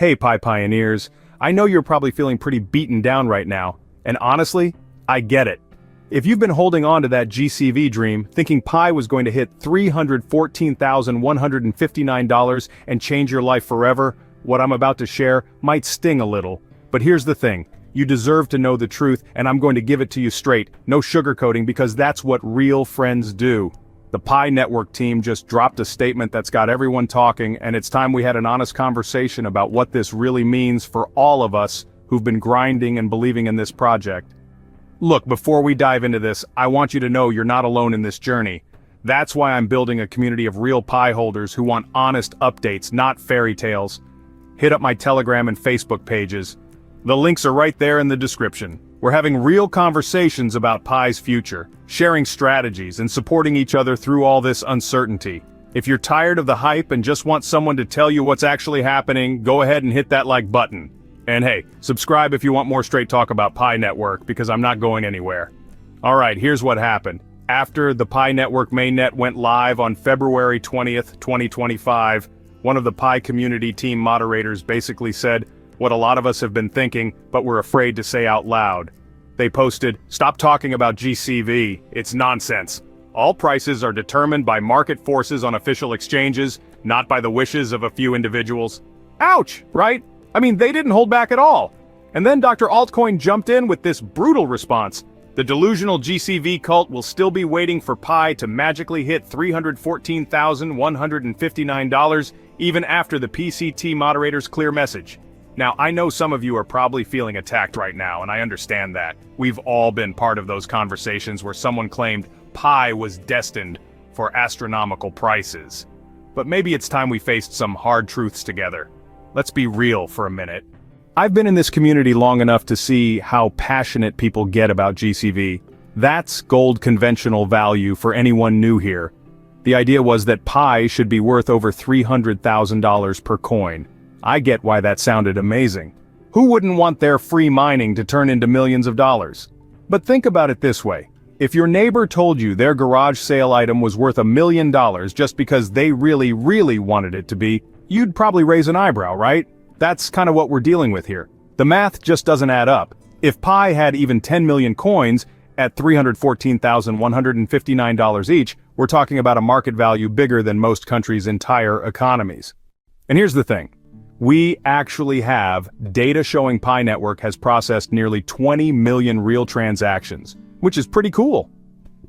Hey Pi Pioneers, I know you're probably feeling pretty beaten down right now, and honestly, I get it. If you've been holding on to that GCV dream, thinking Pi was going to hit $314,159 and change your life forever, what I'm about to share might sting a little. But here's the thing, you deserve to know the truth, and I'm going to give it to you straight, no sugarcoating, because that's what real friends do. The Pi Network team just dropped a statement that's got everyone talking, and it's time we had an honest conversation about what this really means for all of us who've been grinding and believing in this project. Look, before we dive into this, I want you to know you're not alone in this journey. That's why I'm building a community of real Pi holders who want honest updates, not fairy tales. Hit up my Telegram and Facebook pages. The links are right there in the description. We're having real conversations about Pi's future, sharing strategies and supporting each other through all this uncertainty. If you're tired of the hype and just want someone to tell you what's actually happening, go ahead and hit that like button. And hey, subscribe if you want more straight talk about Pi Network, because I'm not going anywhere. Alright, here's what happened. After the Pi Network Mainnet went live on February 20th, 2025, one of the Pi community team moderators basically said what a lot of us have been thinking, but we're afraid to say out loud. They posted, "Stop talking about GCV, it's nonsense. All prices are determined by market forces on official exchanges, not by the wishes of a few individuals." Ouch, right? I mean, they didn't hold back at all. And then Dr. Altcoin jumped in with this brutal response. The delusional GCV cult will still be waiting for Pi to magically hit $314,159 even after the PCT moderator's clear message. Now, I know some of you are probably feeling attacked right now, and I understand that. We've all been part of those conversations where someone claimed Pi was destined for astronomical prices. But maybe it's time we faced some hard truths together. Let's be real for a minute. I've been in this community long enough to see how passionate people get about GCV. That's gold conventional value for anyone new here. The idea was that Pi should be worth over $300,000 per coin. I get why that sounded amazing. Who wouldn't want their free mining to turn into millions of dollars? But think about it this way. If your neighbor told you their garage sale item was worth $1 million just because they really wanted it to be, you'd probably raise an eyebrow, right? That's kind of what we're dealing with here. The math just doesn't add up. If Pi had even 10 million coins at $314,159 each, we're talking about a market value bigger than most countries' entire economies. And here's the thing. We actually have data showing Pi Network has processed nearly 20 million real transactions, which is pretty cool.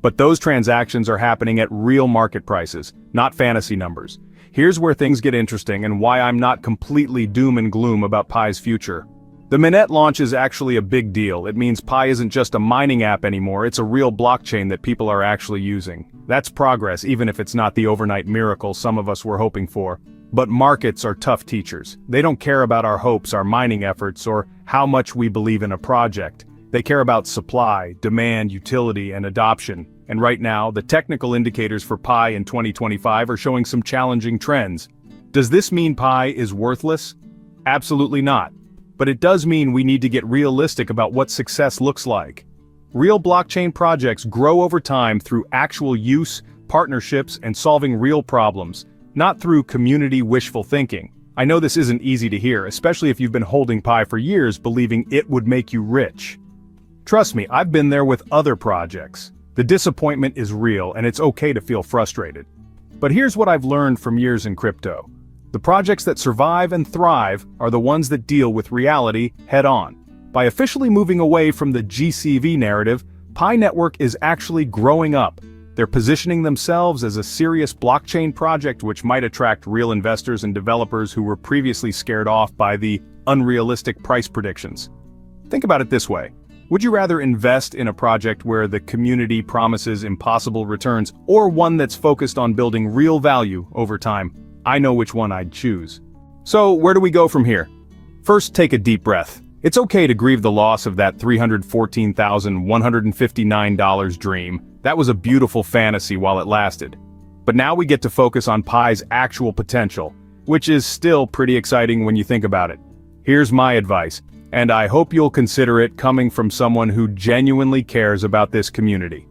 But those transactions are happening at real market prices, not fantasy numbers. Here's where things get interesting and why I'm not completely doom and gloom about Pi's future. The Mainnet launch is actually a big deal. It means Pi isn't just a mining app anymore, it's a real blockchain that people are actually using. That's progress, even if it's not the overnight miracle some of us were hoping for. But markets are tough teachers. They don't care about our hopes, our mining efforts, or how much we believe in a project. They care about supply, demand, utility, and adoption. And right now, the technical indicators for Pi in 2025 are showing some challenging trends. Does this mean Pi is worthless? Absolutely not. But it does mean we need to get realistic about what success looks like. Real blockchain projects grow over time through actual use, partnerships, and solving real problems, not through community wishful thinking. I know this isn't easy to hear, especially if you've been holding Pi for years believing it would make you rich. Trust me, I've been there with other projects. The disappointment is real, and it's okay to feel frustrated. But here's what I've learned from years in crypto. The projects that survive and thrive are the ones that deal with reality head-on. By officially moving away from the GCV narrative, Pi Network is actually growing up. They're positioning themselves as a serious blockchain project which might attract real investors and developers who were previously scared off by the unrealistic price predictions. Think about it this way. Would you rather invest in a project where the community promises impossible returns, or one that's focused on building real value over time? I know which one I'd choose. So, where do we go from here? First, take a deep breath. It's okay to grieve the loss of that $314,159 dream. That was a beautiful fantasy while it lasted. But now we get to focus on Pi's actual potential, which is still pretty exciting when you think about it. Here's my advice, and I hope you'll consider it coming from someone who genuinely cares about this community.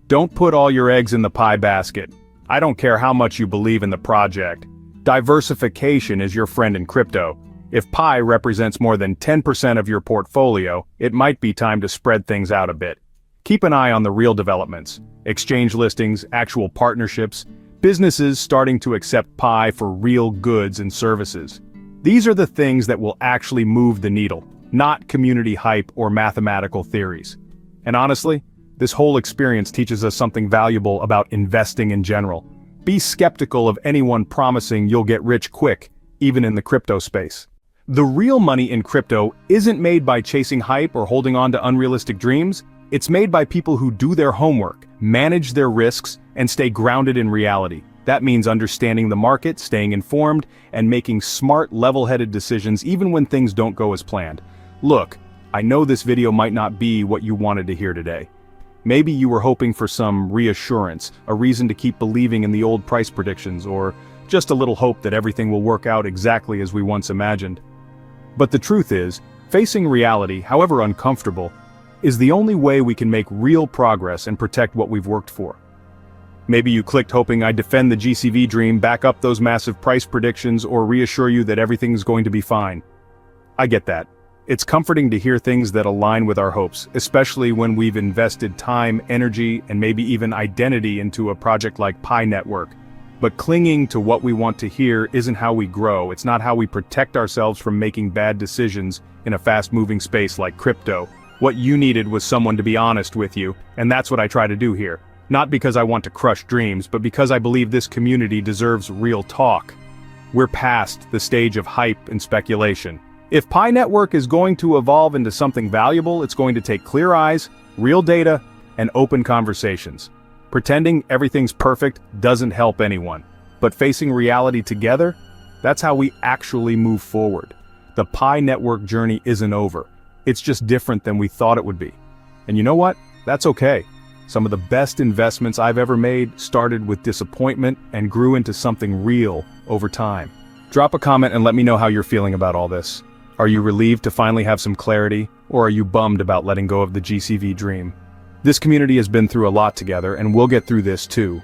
Don't put all your eggs in the Pi basket. I don't care how much you believe in the project. Diversification is your friend in crypto. If Pi represents more than 10% of your portfolio, it might be time to spread things out a bit. Keep an eye on the real developments: exchange listings, actual partnerships, businesses starting to accept Pi for real goods and services. These are the things that will actually move the needle, not community hype or mathematical theories. And honestly, this whole experience teaches us something valuable about investing in general. Be skeptical of anyone promising you'll get rich quick, even in the crypto space. The real money in crypto isn't made by chasing hype or holding on to unrealistic dreams. It's made by people who do their homework, manage their risks, and stay grounded in reality. That means understanding the market, staying informed, and making smart, level-headed decisions even when things don't go as planned. Look, I know this video might not be what you wanted to hear today. Maybe you were hoping for some reassurance, a reason to keep believing in the old price predictions, or just a little hope that everything will work out exactly as we once imagined. But the truth is, facing reality, however uncomfortable, is the only way we can make real progress and protect what we've worked for. Maybe you clicked hoping I'd defend the GCV dream, back up those massive price predictions, or reassure you that everything's going to be fine. I get that. It's comforting to hear things that align with our hopes, especially when we've invested time, energy, and maybe even identity into a project like Pi Network. But clinging to what we want to hear isn't how we grow. It's not how we protect ourselves from making bad decisions in a fast-moving space like crypto. What you needed was someone to be honest with you, and that's what I try to do here. Not because I want to crush dreams, but because I believe this community deserves real talk. We're past the stage of hype and speculation. If Pi Network is going to evolve into something valuable, it's going to take clear eyes, real data, and open conversations. Pretending everything's perfect doesn't help anyone. But facing reality together, that's how we actually move forward. The Pi Network journey isn't over. It's just different than we thought it would be. And you know what? That's okay. Some of the best investments I've ever made started with disappointment and grew into something real over time. Drop a comment and let me know how you're feeling about all this. Are you relieved to finally have some clarity, or are you bummed about letting go of the GCV dream? This community has been through a lot together, and we'll get through this too.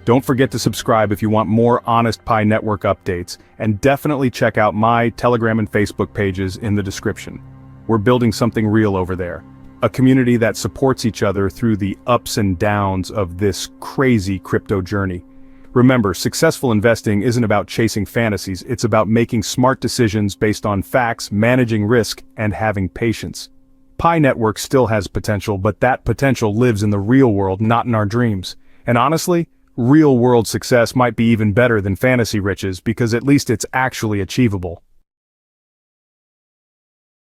Don't forget to subscribe if you want more honest Pi Network updates, and definitely check out my Telegram and Facebook pages in the description. We're building something real over there. A community that supports each other through the ups and downs of this crazy crypto journey. Remember, successful investing isn't about chasing fantasies, it's about making smart decisions based on facts, managing risk, and having patience. Pi Network still has potential, but that potential lives in the real world, not in our dreams. And honestly, real-world success might be even better than fantasy riches because at least it's actually achievable.